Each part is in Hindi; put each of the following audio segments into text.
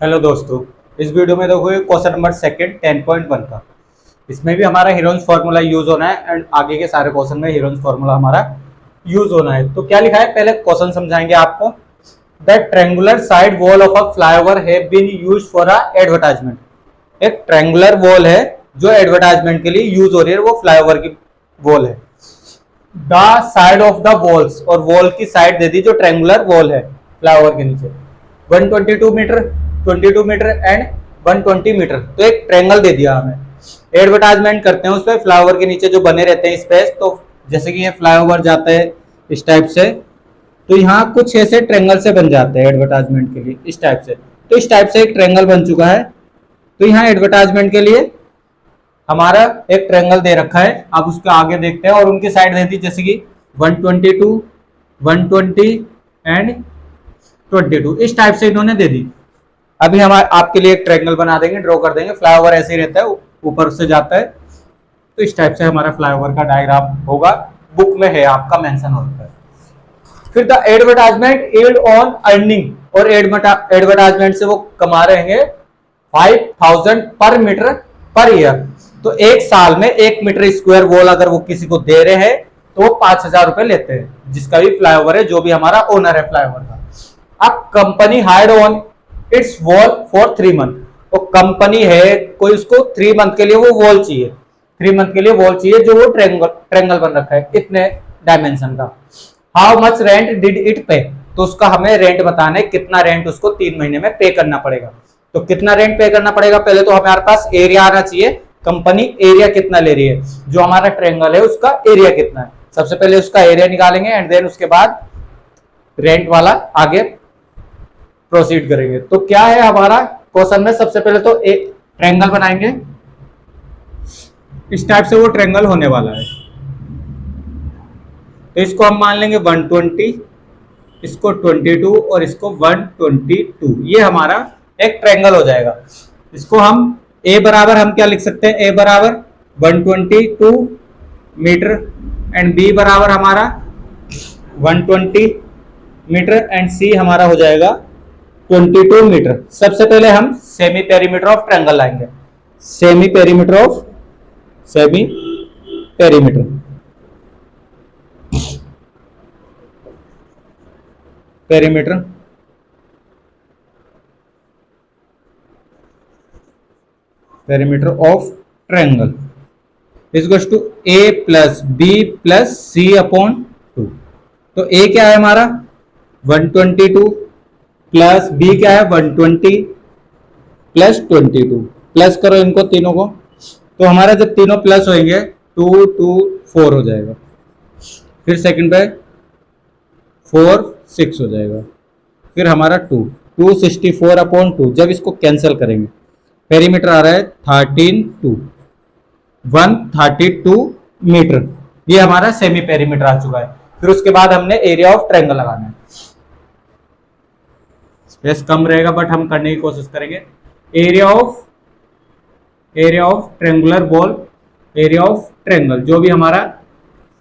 हेलो दोस्तों, इस वीडियो में देखोगे क्वेश्चन नंबर सेकंड 10.1 का। इसमें भी हमारा हीरोन्स फार्मूला यूज होना है एंड आगे के सारे क्वेश्चन में हीरोन्स फार्मूला हमारा यूज होना है। तो क्या लिखा है, पहले क्वेश्चन समझाएंगे आपको। The triangular side wall of a flyover have been used for a advertisement. एक ट्रायंगुलर वॉल है जो एडवर्टाइजमेंट के लिए यूज हो रही है, वो फ्लाईओवर की वॉल है। The side of the walls, और वॉल की साइड दे दी जो ट्रायंगुलर वॉल है फ्लाईओवर के नीचे, 122 मीटर, 22 मीटर एंड 120 मीटर। तो एक ट्रायंगल दे दिया हमें, एडवर्टाइजमेंट करते हैं उस पर फ्लाईओवर के नीचे जो बने रहते हैं स्पेस। तो जैसे कि ये फ्लाईओवर जाता है इस टाइप से, तो यहाँ कुछ ऐसे ट्रायंगल से बन जाते हैं एडवर्टाइजमेंट के लिए इस टाइप से। तो इस टाइप से एक ट्रायंगल बन चुका है। तो यहाँ एडवर्टाइजमेंट के लिए हमारा एक ट्रायंगल दे रखा है। अब उसके आगे देखते हैं, और उनकी साइड दे दी जैसे कि 122, 120 एंड 22, इस टाइप से इन्होंने दे दी। अभी हम आपके लिए एक ट्रायंगल बना देंगे, ड्रॉ कर देंगे। फ्लाईओवर ऐसे ही रहता है, ऊपर से जाता है। तो इस टाइप से हमारा फ्लाईओवर का डायग्राम होगा, बुक में है आपका मेंशन होता है। फिर the advertisement yield on earning, और एडवर्टाइजमेंट से वो कमा रहे हैं 5000 पर मीटर पर ईयर। तो एक साल में 1 मीटर स्क्वायर वॉल अगर वो किसी को दे रहे हैं तो वो 5000 रुपए लेते हैं, जिसका भी फ्लाईओवर है, जो भी हमारा ओनर है फ्लाईओवर का। अब company hired on it's wall for 3 month. तो कंपनी है कोई, उसको 3 मंथ के लिए वो वॉल चाहिए, 3 मंथ के लिए वॉल चाहिए, जो वो ट्रेंगल बन रखा है इतने डायमेंशन का। How much rent did it पे, तो उसका हमें रेंट बताना है, कितना रेंट उसको 3 महीने में पे करना पड़ेगा। तो कितना रेंट पे करना पड़ेगा, पहले तो हमारे पास एरिया आना चाहिए, कंपनी एरिया कितना ले रही है, जो हमारा ट्रेंगल है उसका एरिया कितना है। सबसे पहले उसका एरिया निकालेंगे एंड देन उसके बाद रेंट वाला आगे प्रोसीड करेंगे। तो क्या है हमारा क्वेश्चन में, सबसे पहले तो एक ट्रायंगल बनाएंगे। इस टाइप से वो ट्रायंगल होने वाला है। तो इसको हम मान लेंगे 120, इसको 22 और इसको 122। ये हमारा एक ट्रायंगल हो जाएगा। इसको हम ए बराबर हम क्या लिख सकते हैं, ए बराबर 122 मीटर एंड बी बराबर हमारा 120 मीटर एंड सी हमारा हो जाएगा 22 मीटर। सबसे पहले हम सेमी पेरीमीटर ऑफ ट्रायंगल लाएंगे। Semi perimeter of perimeter perimeter perimeter of triangle is two a plus b plus c upon 2। तो ए क्या है हमारा 122 प्लस बी क्या है 120 प्लस 22। प्लस करो इनको तीनों को, तो हमारा जब तीनों प्लस होंगे 2 2 4 हो जाएगा। फिर सेकंड पे 4 6 हो जाएगा। फिर हमारा 2 264 अपॉन 2। जब इसको कैंसिल करेंगे, पेरीमीटर आ रहा है 132 मीटर। ये हमारा सेमी पेरीमीटर आ चुका है। फिर उसके बाद हमने एरिया ऑफ ट्रायंगल लगाना है। स्पेस कम रहेगा बट हम करने की कोशिश करेंगे। Area of triangular wall, area of triangle, जो भी हमारा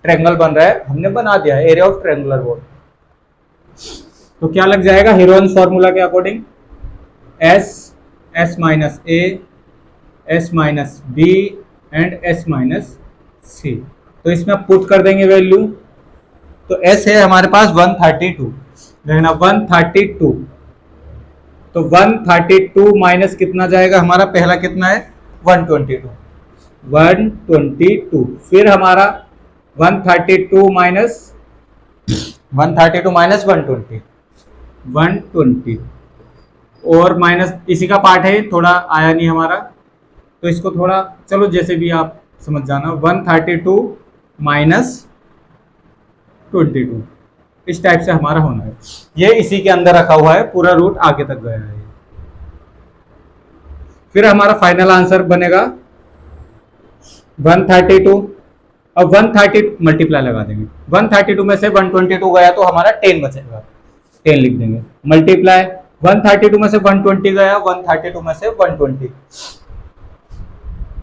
ट्रायंगल बन रहा है हमने बना दिया है, एरिया ऑफ ट्रायंगुलर वॉल। तो क्या लग जाएगा हीरोन्स फॉर्मूला के according, S minus A, S minus B and S minus C. तो इसमें पुट कर देंगे वैल्यू। तो एस है हमारे पास 132, देखना 132। तो 132 माइनस कितना जाएगा हमारा, पहला कितना है 122, 122। फिर हमारा 132 माइनस 120, 120 और माइनस इसी का पार्ट है, थोड़ा आया नहीं हमारा, तो इसको थोड़ा चलो जैसे भी आप समझ जाना। 132 माइनस 22, इस टाइप से हमारा होना है। ये इसी के अंदर रखा हुआ है, पूरा रूट आगे तक गया है। फिर हमारा फाइनल आंसर बनेगा 132। अब 130 मल्टीप्लाई लगा देंगे, 132 में से 122 गया तो हमारा 10 बचेगा, 10 लिख देंगे। मल्टीप्लाई 132 में से 120 गया, 132 में से 120,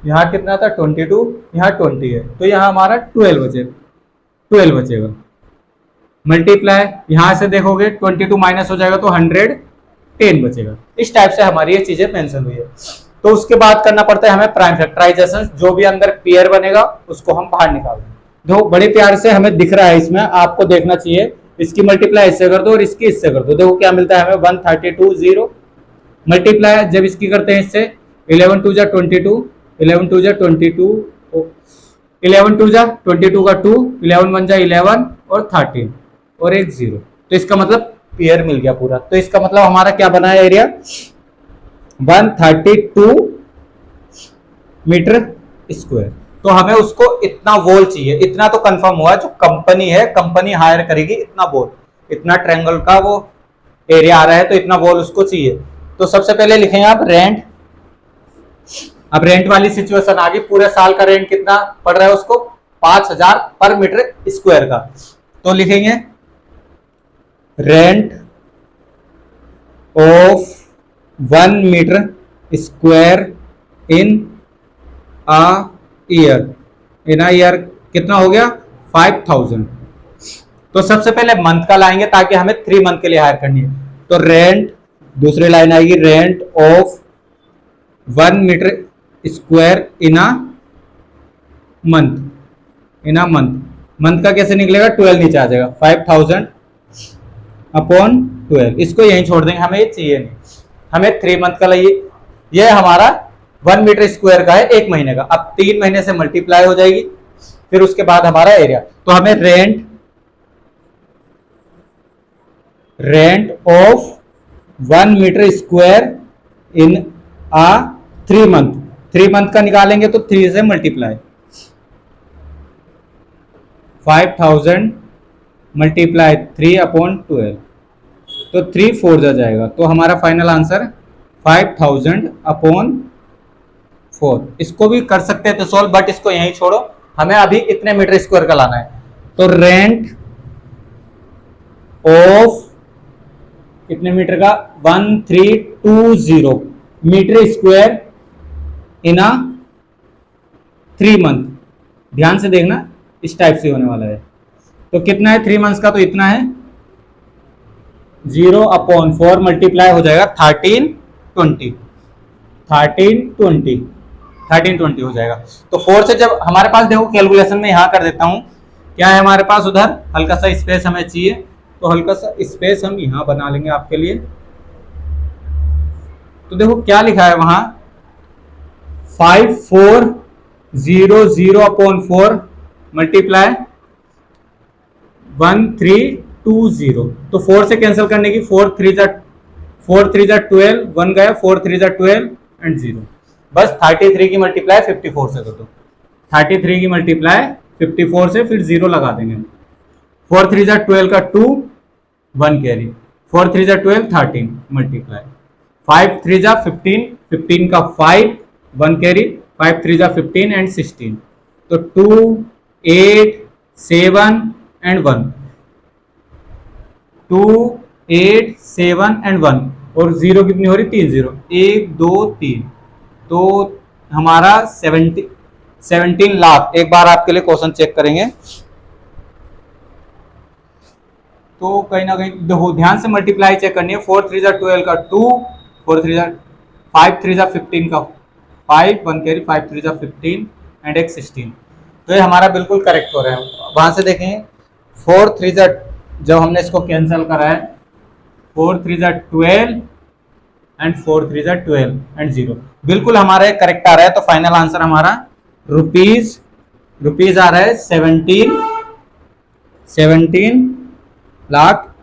यहाँ कितना था 22, यहाँ 20 है, तो यहाँ हमारा 12 बचेगा। मल्टीप्लाई यहां से देखोगे 22 माइनस हो जाएगा तो 110 10 बचेगा। इस टाइप से हमारी ये चीजें मेंशन हुई है। तो उसके बाद करना पड़ता है हमें प्राइम फैक्टराइजेशन, जो भी अंदर पेयर बनेगा उसको हम बाहर निकाल दें। देखो बड़े प्यार से हमें दिख रहा है, इसमें आपको देखना चाहिए, इसकी मल्टीप्लाई इससे कर दो और इसकी इससे कर दो। देखो क्या मिलता है हमें 132 0 मल्टीप्लाई जब इसकी करते हैं इससे 11 2 जा 22, 11 2 जा 22, 11 2 जा 22 का 2, 11 1 जा 11 और 13 और एक 0। तो इसका मतलब पेयर मिल गया पूरा। तो इसका मतलब हमारा क्या बना है एरिया 132 मीटर स्क्वायर। तो हमें उसको इतना वॉल चाहिए, इतना तो कंफर्म हुआ जो कंपनी है, कंपनी हायर करेगी इतना वॉल, इतना ट्रायंगल का वो एरिया आ रहा है तो इतना वॉल उसको चाहिए। तो सबसे पहले लिखेंगे आप रेंट। अब रेंट वाली सिचुएशन आ गई, पूरे साल का रेंट कितना पड़ रहा है उसको 5000 पर मीटर स्क्वायर का। तो लिखेंगे rent of 1 metre square in a year. In a year कितना हो गया 5000। तो सबसे पहले मंथ का लाएंगे ताकि हमें 3 मंथ के लिए हायर करनी है। तो रेंट, दूसरी लाइन आएगी rent of 1 metre square in a month. In a month, month का कैसे निकलेगा 12 नीचे आ जाएगा 5000 अपॉन 12। इसको यहीं छोड़ देंगे, हमें ये चाहिए नहीं, हमें 3 मंथ का लाइए। ये हमारा 1 मीटर स्क्वायर का है 1 महीने का। अब 3 महीने से मल्टीप्लाई हो जाएगी, फिर उसके बाद हमारा एरिया। तो हमें rent of 1 metre square in a 3 month, 3 month का निकालेंगे तो 3 से मल्टीप्लाई 5000 मल्टीप्लाई 3 अपॉन 12, तो 3 4 जा जाएगा। तो हमारा फाइनल आंसर 5000 अपॉन 4। इसको भी कर सकते हैं तो सॉल्व, बट इसको यहीं छोड़ो, हमें अभी इतने मीटर स्क्वायर का लाना है। तो रेंट ऑफ कितने मीटर का 1320 metre square in a 3 month. ध्यान से देखना, इस टाइप से होने वाला है। तो कितना है 3 मंथ्स का, तो इतना है 0 अपॉन 4 मल्टीप्लाई हो जाएगा 1320 हो जाएगा। तो 4 से जब हमारे पास, देखो कैलकुलेशन में यहां कर देता हूं, क्या है हमारे पास उधर हल्का सा स्पेस हमें चाहिए, तो हल्का सा स्पेस हम यहां बना लेंगे आपके लिए। तो देखो क्या लिखा है वहां 5400 अपॉन 4 मल्टीप्लाई 1320। तो 4 से कैंसिल करने की 4 3 जा 12, 1 गया 4 3 जा 12 एंड 0। बस 33 की मल्टीप्लाई 54 से कर दो, 33 की मल्टीप्लाई 54 से फिर 0 लगा देंगे। 4 3 जा 12 का 2, 1 कैरी, 4 3 जा 12 13 मल्टीप्लाई 5 3 जा 15, 15 का 5, 1 कैरी, 5 3 जा 15 एंड 16। तो 2 8 7 एंड 1, 2 8 7 एंड 1 और 0 कितनी हो रही 3 0, 1 2 3। तो हमारा 17 लाख। एक बार आपके लिए क्वेश्चन चेक करेंगे, तो कहीं ना कहीं देखो ध्यान से मल्टीप्लाई चेक करनी है। 4 3 जा 12 का 2, 4 3 जा 5 3 जा 15 का 5, 1 कैरी, 5 3 जा 15 एंड एक 16। तो ये हमारा बिल्कुल करेक्ट हो रहा है। वहां से देखेंगे 4 3 जा, जब हमने इसको कैंसिल करा है 4 3 जा 12 एंड 4 3 जा 12 एंड 0, बिल्कुल हमारा करेक्ट आ रहा है। तो फाइनल आंसर हमारा रुपीज आ रहा है 17 लाख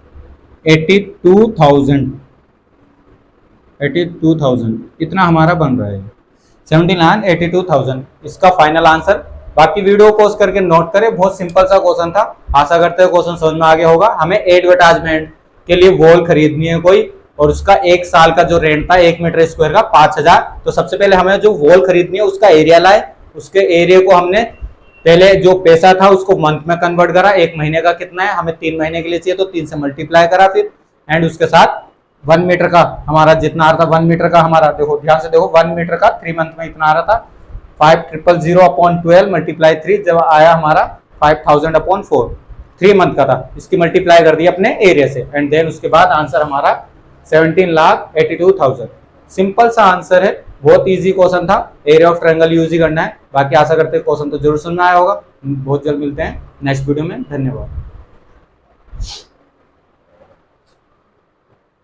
82,000 इतना हमारा बन रहा है 17,82,000 इसका फाइनल आंसर। बाकी वीडियो को करके नोट करें, बहुत सिंपल सा क्वेश्चन था। आशा करते हैं क्वेश्चन समझ में आ गया होगा। हमें एडवर्टाइजमेंट के लिए वॉल खरीदनी है कोई, और उसका 1 साल का जो रेंट था 1 मीटर स्क्वायर का 5000। तो सबसे पहले हमें जो वॉल खरीदनी है उसका एरिया लाए, उसके एरिया को हमने पहले जो पैसा था उसको मंथ में कन्वर्ट करा, 1 महीने का कितना है, हमें 3 महीने के लिए चाहिए तो 3 से मल्टीप्लाई करा फिर, एंड उसके साथ 1 मीटर का हमारा जितना आ रहा था 1 मीटर का हमारा, देखो ध्यान से देखो 1 मीटर का 3 मंथ में इतना आ रहा था 5000 अपॉन 12 मल्टीप्लाई 3, जब आया हमारा 5000 अपॉन 4, 3 मंथ का था, इसकी मल्टीप्लाई कर दी अपने एरिया से, एंड देन उसके बाद आंसर हमारा 17,82,000। सिंपल सा आंसर है, बहुत इजी क्वेश्चन था। एरिया ऑफ ट्रायंगल यूज ही करना है। बाकी आशा करते हैं क्वेश्चन तो जरूर सुनना आया होगा। बहुत जल्द मिलते हैं नेक्स्ट वीडियो में। धन्यवाद।